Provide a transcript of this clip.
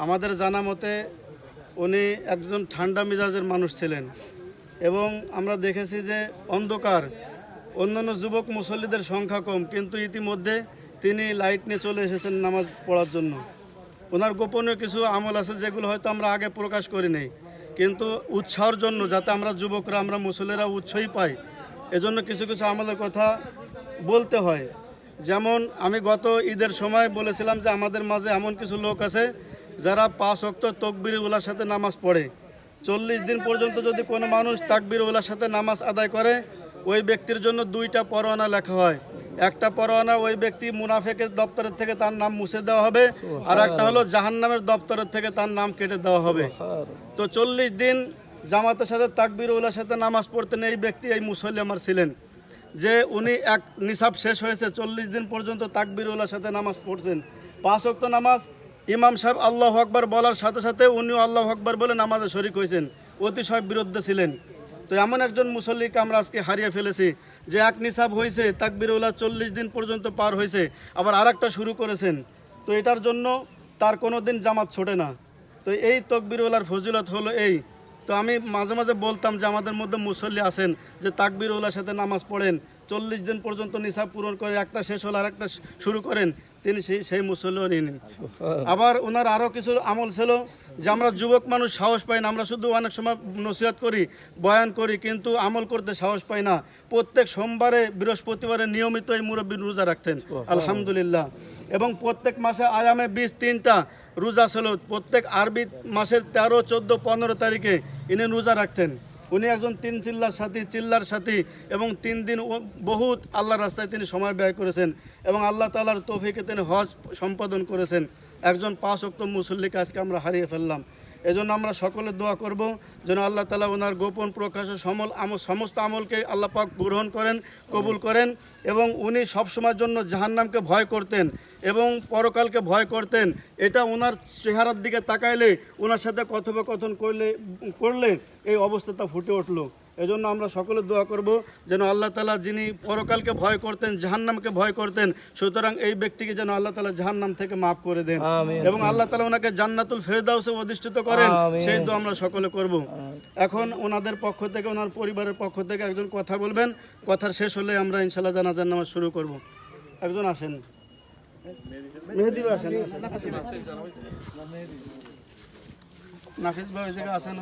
আমাদের জানা মতে উনি একজন ঠান্ডা মেজাজের মানুষ ছিলেন এবং আমরা দেখেছি যে অন্ধকার, অন্যান্য যুবক মুসল্লিদের সংখ্যা কম, কিন্তু ইতিমধ্যে তিনি লাইট নিয়ে চলে এসেছেন নামাজ পড়ার জন্য। ওনার গোপনীয় কিছু আমল আছে যেগুলো হয়তো আমরা আগে প্রকাশ করি নাই, কিন্তু উৎসাহের জন্য, যাতে আমরা যুবকরা, আমরা মুসল্লিরা উৎসাহী পাই, এজন্য কিছু কিছু আমলের কথা বলতে হয়। যেমন আমি গত ঈদের সময় বলেছিলাম যে আমাদের মাঝে এমন কিছু লোক আছে যারা 5 ওয়াক্ত তাকবীর উলার সাথে নামাজ পড়ে। 40 দিন পর্যন্ত যদি কোনো মানুষ তাকবীর উলার সাথে নামাজ আদায় করে, ওই ব্যক্তির জন্য 2টা পরোয়ানা লেখা হয়। একটা পরোয়ানা ওই ব্যক্তি মুনাফেকের দপ্তরের থেকে তার নাম মুছে দেওয়া হবে, আর একটা হলো জাহান্নামের দপ্তরের থেকে তার নাম কেটে দেওয়া হবে। তো 40 দিন জামাতের সাথে তাকবীর উলার সাথে নামাজ পড়তেন এই ব্যক্তি, এই মুসল্লি আমার ছিলেন, যে উনি এক নিসাব শেষ হয়েছে, 40 দিন পর্যন্ত তাকবীর উলার সাথে নামাজ পড়ছেন। 5 ওয়াক্ত নামাজ ইমাম সাহেব আল্লাহু আকবার বলার সাথে সাথে উনিও আল্লাহু আকবার বলে নামাজে শরীক হয়েছেন, অতিশয় বিরুদ্ধে ছিলেন। তো এমন একজন মুসল্লিকে আমরা আজকে হারিয়ে ফেলেছি, যে এক নিসাব হয়েছে, তাকবীর উলা 40 দিন পর্যন্ত পার হয়েছে, আবার আরেকটা শুরু করেছেন। তো এটার জন্য তার কোনো দিন জামাত ছোটে না। তো এই তাকবীর উলার ফজিলত হলো এই। তো আমি মাঝে মাঝে বলতাম যে আমাদের মধ্যে মুসল্লি আছেন যে তাকবীর উলার সাথে নামাজ পড়েন, 40 দিন পর্যন্ত নিসাব পূরণ করে, একটা শেষ হলে আরেকটা শুরু করেন, তিনি সেই মুসল্লিও নিন। আবার ওনার আরও কিছু আমল ছিল যে আমরা যুবক মানুষ সাহস পাই না, আমরা শুধু অনেক সময় নসিহত করি, বয়ান করি, কিন্তু আমল করতে সাহস পাই না। প্রত্যেক সোমবারে বৃহস্পতিবারে নিয়মিত এই মুরব্বী রোজা রাখতেন আলহামদুলিল্লাহ, এবং প্রত্যেক মাসে আয়ামে 23টা রোজা ছিল। প্রত্যেক আরবি মাসের 13, 14, 15 তারিখে ইনি রোজা রাখতেন। উনি একজন 3 চিল্লার সাথী এবং 3 দিন বহুত আল্লাহর রাস্তায় তিনি সময় ব্যয় করেছেন এবং আল্লাহ তাআলার তৌফিকে তিনি হজ সম্পাদন করেছেন। একজন 5 ওয়াক্ত মুসল্লিকে আজকে আমরা হারিয়ে ফেললাম। এজন্য আমরা সকলে দোয়া করব যেন আল্লাহ তাআলা ওনার গোপন প্রকাশের সমস্ত আমলকে আল্লাহ পাক গ্রহণ করেন, কবুল করেন, এবং উনি সবসময়ের জন্য জাহান্নামকে ভয় করতেন এবং পরকালকে ভয় করতেন। এটা ওনার চেহারার দিকে তাকাইলে, ওনার সাথে কথোপকথন করলে এই অবস্থাটা ফুটে উঠলো। এজন্য আমরা সকলে দোয়া করব যেন আল্লাহ তাআলা, যিনি পরকালকে ভয় করতেন, জাহান্নামকে ভয় করতেন, সুতরাং এই ব্যক্তিকে যেন আল্লাহ তাআলা জাহান্নাম থেকে মাফ করে দেন এবং আল্লাহ তাআলা ওনাকে জান্নাতুল ফেরদাউসে অধিষ্ঠিত করেন, সেই দোয়া আমরা সকলে করব। এখন ওনাদের পক্ষ থেকে, ওনার পরিবারের পক্ষ থেকে একজন কথা বলবেন। কথার শেষ হলে আমরা ইনশাআল্লাহ জানাজার নামাজ শুরু করব। একজন আসেন, মেহেদি ভাই আসেন, নাফিস ভাই ওই জায়গায় আসেন।